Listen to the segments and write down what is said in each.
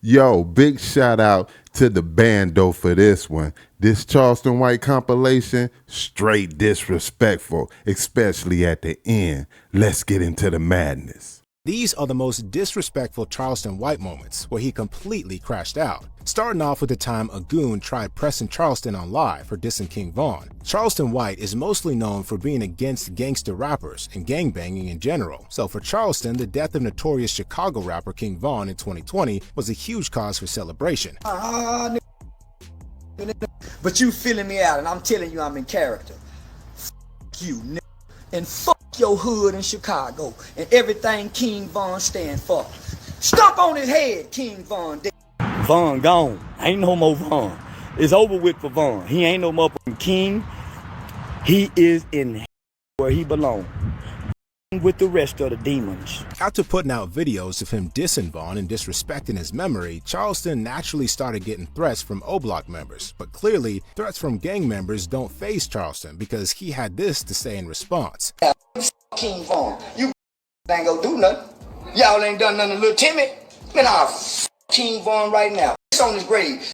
Yo, big shout out to the Bando for this one. This Charleston White compilation, straight disrespectful, especially at the end. Let's get into the madness. These are the most disrespectful Charleston White moments where he completely crashed out. Starting off with the time a goon tried pressing Charleston on live for dissing King Von. Charleston White is mostly known for being against gangster rappers and gangbanging in general. So for Charleston, the death of notorious Chicago rapper King Von in 2020 was a huge cause for celebration. But you feeling me out and I'm telling you I'm in character. F you, nigga. And fuck your hood in Chicago and everything King Von stand for. Stomp on his head, King Von. Von gone. Ain't no more Von. It's over with for Von. He ain't no more king. He is in where he belongs, with the rest of the demons. After putting out videos of him dissing Von and disrespecting his memory, Charleston naturally started getting threats from O-Block members. But clearly, threats from gang members don't faze Charleston because he had this to say in response. King Von, you ain't gonna do nothing. Y'all ain't done nothing to Lil Timmy. Man, I'll f King Von right now. It's on his grave.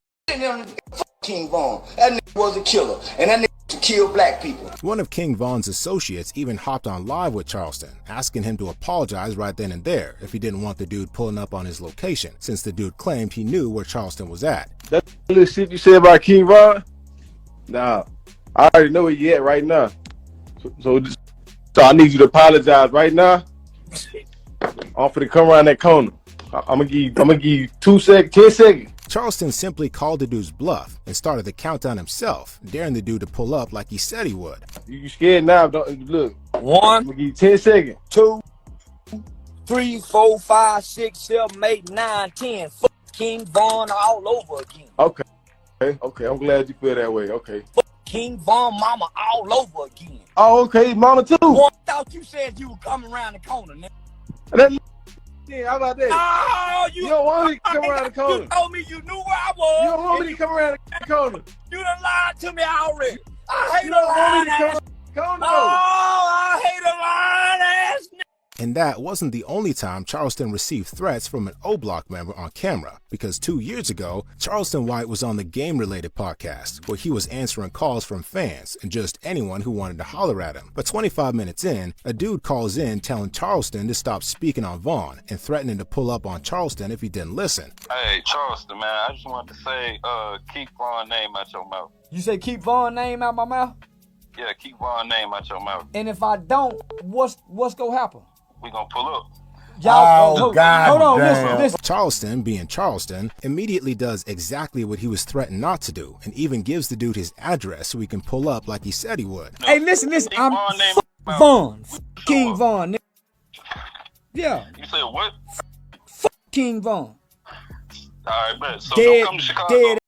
King Von. That nigga was a killer. And that nigga to kill black people. One of King Von's associates even hopped on live with Charleston, asking him to apologize right then and there if he didn't want the dude pulling up on his location, since the dude claimed he knew where Charleston was at. That little shit you said about King Von? Nah, I already know where you at right now. So I need you to apologize right now. I'm finna come around that corner. I'm gonna give you 2 seconds, 10 seconds. Charleston simply called the dude's bluff and started the countdown himself, daring the dude to pull up like he said he would. You scared now? Don't look. 1, I'm gonna give you 10 seconds. 2, 3, 4, 5, 6, 7, 8, 9, 10. Fuck King Von all over again. Okay. I'm glad you feel that way. Okay. Fuck King Von mama all over again. Oh, okay, mama too. Boy, I thought you said you were coming around the corner, nigga. Yeah, how about that? Oh, You don't want me to come around the corner. You told me you knew where I was. You don't want me to come around the corner. You done lied to me already. I hate You a don't want lying me to come ass. around the corner. Oh, I hate a lying ass nigga. And that wasn't the only time Charleston received threats from an O-Block member on camera, because 2 years ago, Charleston White was on the game-related podcast, where he was answering calls from fans and just anyone who wanted to holler at him. But 25 minutes in, a dude calls in telling Charleston to stop speaking on Von and threatening to pull up on Charleston if he didn't listen. Hey, Charleston, man, I just wanted to say, keep Von's name out your mouth. You say keep Von's name out my mouth? Yeah, keep Von's name out your mouth. And if I don't, what's gonna happen? We gonna pull up. Y'all, hold on, damn. listen. Charleston, being Charleston, immediately does exactly what he was threatened not to do, and even gives the dude his address so he can pull up like he said he would. Hey, listen, Keep I'm Von's name f out your Von, mouth. King Von, nigga. Yeah, You said what? f King Von. Alright, bet. So Dead, don't come to Chicago. dead.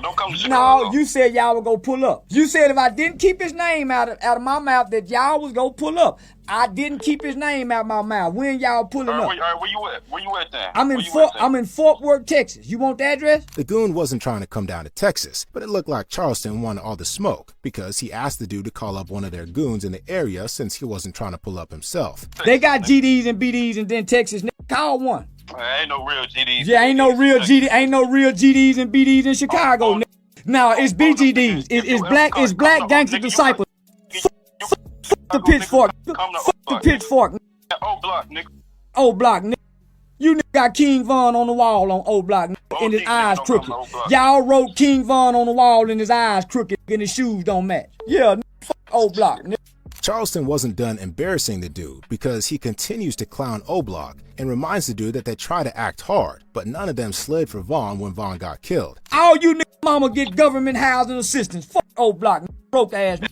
Don't come to Chicago. No, you said y'all would go pull up. You said if I didn't keep his name out of my mouth that y'all was gonna pull up. I didn't keep his name out of my mouth. When y'all pulling up? Where you at? Where you at then? I'm in Fort Worth, Texas. You want the address? The goon wasn't trying to come down to Texas, but it looked like Charleston wanted all the smoke because he asked the dude to call up one of their goons in the area since he wasn't trying to pull up himself. They got GDs and BDs and then Texas. Call one. Ain't no real GDs. Yeah, ain't no real GDs and BDs in Chicago. Now it's BGDs. It's black gangster disciples. Fuck the pitchfork. Fuck the pitchfork. O-Block, nigga. O-Block, nigga. You nigga got King Von on the wall on O-Block, nigga, and his eyes crooked. Y'all wrote King Von on the wall and his eyes crooked and his shoes don't match. Yeah, nigga, fuck O-Block, nigga. Charleston wasn't done embarrassing the dude because he continues to clown O-Block and reminds the dude that they try to act hard, but none of them slid for Von when Von got killed. All you nigga mama get government housing assistance. Fuck O-Block, nigga, broke ass nigga.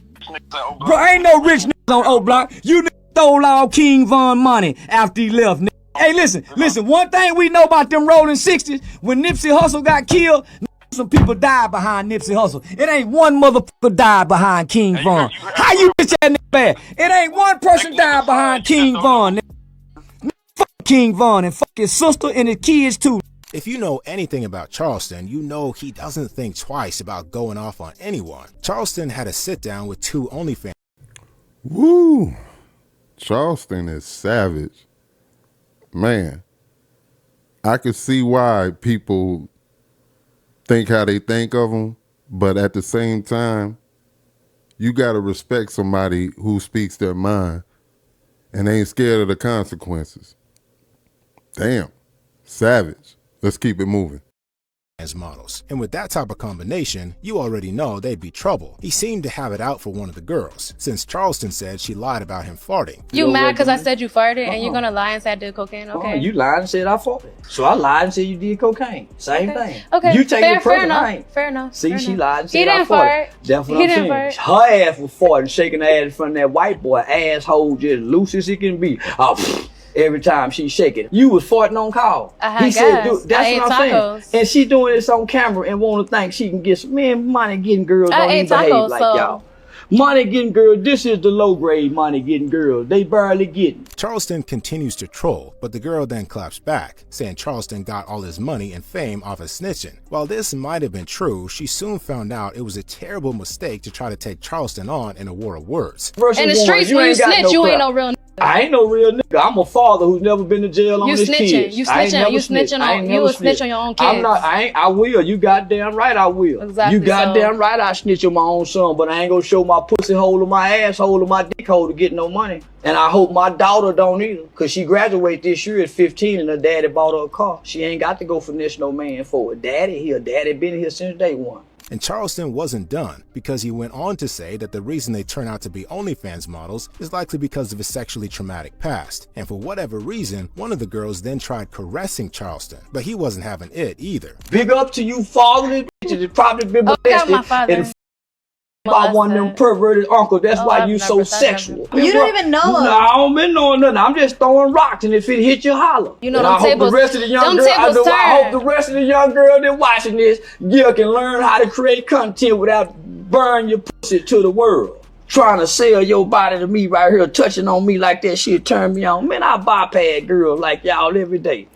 Bro, ain't no rich niggas on O-Block. You nigga stole all King Von money after he left, nigga. Hey, listen, one thing we know about them rolling 60s, when Nipsey Hussle got killed, some people died behind Nipsey Hussle. It ain't one motherfucker died behind King Von. How you bitch that nigga bad? It ain't one person died behind King Von, nigga. Fuck King Von and fuck his sister and his kids too. If you know anything about Charleston, you know he doesn't think twice about going off on anyone. Charleston had a sit down with 2 OnlyFans. Woo! Charleston is savage. Man, I could see why people think how they think of them, but at the same time, you got to respect somebody who speaks their mind and ain't scared of the consequences. Damn. Savage. Let's keep it moving. As models. And with that type of combination, you already know they'd be trouble. He seemed to have it out for one of the girls, since Charleston said she lied about him farting. You mad because I said you farted and you're gonna lie and say I did cocaine? Okay. You lied and said I farted. So I lied and said you did cocaine. Same thing. Okay. You take it personal. Fair enough. See, she lied and said He I didn't farted. fart. That's what He I'm didn't saying. fart. Her ass was farting, shaking her ass in front of that white boy, asshole just loose as it can be. Oh, every time she shaking. You was farting on call. I had He said, gas. dude, that's I what ate I'm tacos. saying. And she doing this on camera and want to think she can get some, man, money getting girls I don't ate even behave tacos, like so- y'all. Money getting girls, this is the low grade money getting girls. They barely getting. Charleston continues to troll, but the girl then claps back, saying Charleston got all his money and fame off of snitching. While this might have been true, she soon found out it was a terrible mistake to try to take Charleston on in a war of words. In the streets, when you snitch, you ain't no real nigga. I ain't no real nigga. I'm a father who's never been to jail on You his snitching. kids. You I ain't snitching. never You snitched. snitching I on- ain't you never a snitch snitched. on your own I'm kids. not. I will. You goddamn right. I will. Exactly, You goddamn so- right. I snitch on my own son, but I ain't gonna show my pussy hole or my asshole or my dick hole to get no money. And I hope my daughter don't either, cause she graduated this year at 15 and her daddy bought her a car. She ain't got to go finesse no man for it. Daddy been here since day one. And Charleston wasn't done, because he went on to say that the reason they turn out to be OnlyFans models is likely because of his sexually traumatic past. And for whatever reason, one of the girls then tried caressing Charleston, but he wasn't having it either. Big up to you fatherless bitches that probably been Okay, molested my father. and by one of them perverted uncles. That's why I've you never so said sexual. that. You don't even know us. No, I don't been knowing nothing. I'm just throwing rocks, and if it hit you, holler. You know and them I hope tables- the rest of the young them girls, tables I turn. hope the rest of the young girls that watching this, you can learn how to create content without burn your pussy to the world. Trying to sell your body to me right here, touching on me like that shit turn me on. Man, I bypass girls like y'all every day.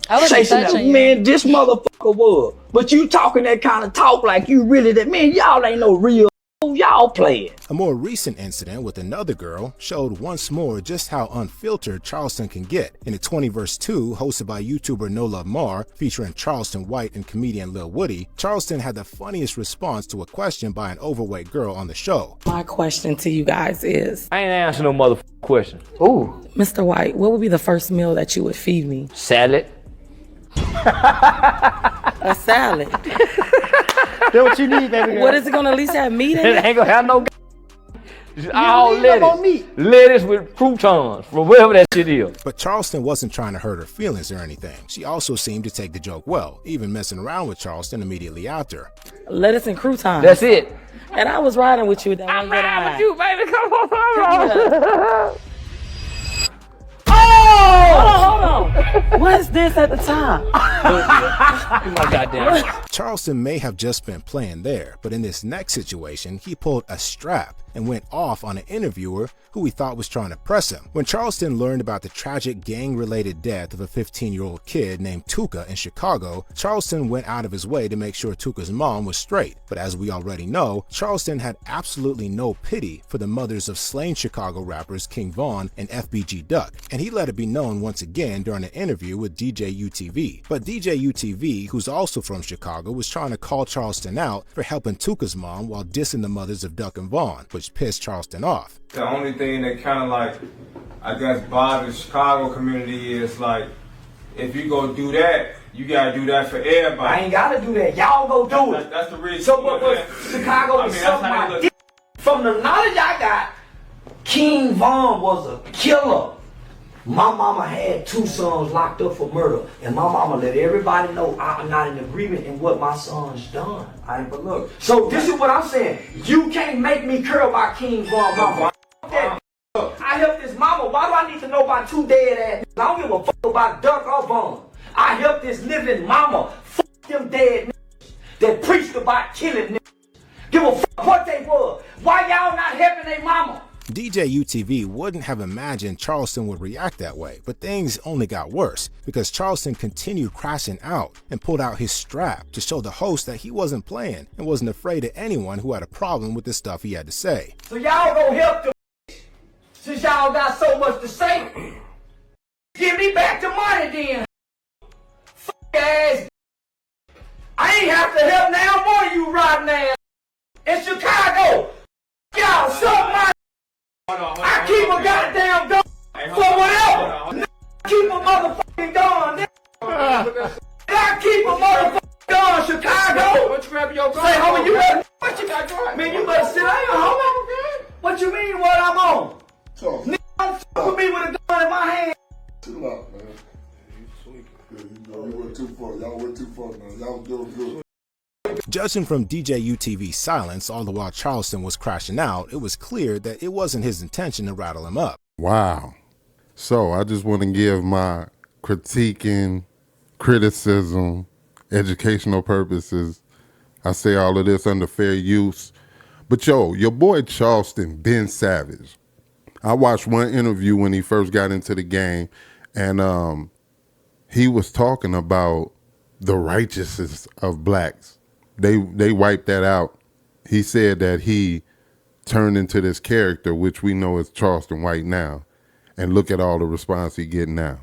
I wasn't Chasing that, touching you. man, this motherfucker was. But you talking that kind of talk like you really that, man, y'all ain't no real, y'all playing. A more recent incident with another girl showed once more just how unfiltered Charleston can get. In a 20 vs. 2 hosted by YouTuber No Love Mar, featuring Charleston White and comedian Lil Woody, Charleston had the funniest response to a question by an overweight girl on the show. My question to you guys is, I ain't answering no motherfucking question. Ooh. Mr. White, what would be the first meal that you would feed me? Salad. A salad. That's what you need, baby girl. What is it gonna at least have meat in It it? ain't gonna have no just all need no more lettuce. meat. Lettuce with croutons, from wherever that shit is. But Charleston wasn't trying to hurt her feelings or anything. She also seemed to take the joke well, even messing around with Charleston immediately after. Lettuce and croutons. That's it. And I was riding with you that one I'm good mad eye. with you, baby. Come on. Hold on. What's this at the top? My goddamn. Charleston may have just been playing there, but in this next situation, he pulled a strap and went off on an interviewer who he thought was trying to press him. When Charleston learned about the tragic gang-related death of a 15-year-old kid named Tuka in Chicago, Charleston went out of his way to make sure Tuka's mom was straight. But as we already know, Charleston had absolutely no pity for the mothers of slain Chicago rappers King Von and FBG Duck, and he let it be known once again during an interview with DJ UTV. But DJ UTV, who's also from Chicago, was trying to call Charleston out for helping Tuka's mom while dissing the mothers of Duck and Vaughn, which pissed Charleston off. The only thing that kind of like, I guess, bothers the Chicago community is like, if you go do that, you gotta do that for everybody. I ain't gotta do that. Y'all go do it. That's the reason. So what Chicago was something my dick. From the knowledge I got, King Von was a killer. My mama had 2 sons locked up for murder, and my mama let everybody know I'm not in agreement in what my son's done. But look, so this is what I'm saying. You can't make me care about King Von, mama. I helped his mama. Why do I need to know about 2 dead ass? I don't give a fuck about Duck or Von. I helped this living mama. Fuck them dead niggas that preached about killing niggas. Give a fuck what they was. Why y'all not helping their mama? DJ UTV wouldn't have imagined Charleston would react that way, but things only got worse because Charleston continued crashing out and pulled out his strap to show the host that he wasn't playing and wasn't afraid of anyone who had a problem with the stuff he had to say. So y'all gonna help them since y'all got so much to say. Give me back the money then. ass. I ain't have to help now more of you rotten ass. In Chicago, y'all suck my. I keep a goddamn gun for whatever. Keep a motherfucking gun. I keep a motherfucking gun, Chicago. What you grabbing your gun? Say, homie, you better. What you got going? Man, you better sit down, homie. What you mean? What I'm on? Nigga, don't fuck with me with a gun in my hand. Chill out, man. You went too far. Y'all went too far, man. Y'all was doing good. Judging from DJ UTV's silence all the while Charleston was crashing out, it was clear that it wasn't his intention to rattle him up. Wow. So I just want to give my critiquing, criticism, educational purposes. I say all of this under fair use. But yo, your boy Charleston been savage. I watched one interview when he first got into the game, and he was talking about the righteousness of blacks. They wiped that out. He said that he turned into this character, which we know is Charleston White now. And look at all the response he getting now.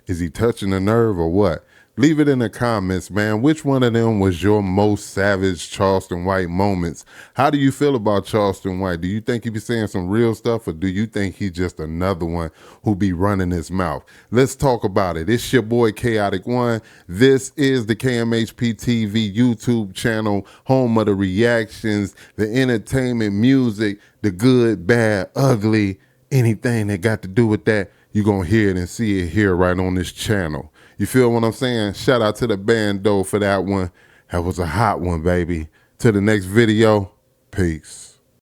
Is he touching a nerve or what? Leave it in the comments, man. Which one of them was your most savage Charleston White moments? How do you feel about Charleston White? Do you think he be saying some real stuff, or do you think he's just another one who be running his mouth? Let's talk about it. It's your boy Kaotic One. This is the KMHP TV YouTube channel, home of the reactions, the entertainment, music, the good, bad, ugly, anything that got to do with that. You're going to hear it and see it here right on this channel. You feel what I'm saying? Shout out to the Bando for that one. That was a hot one, baby. To the next video, peace.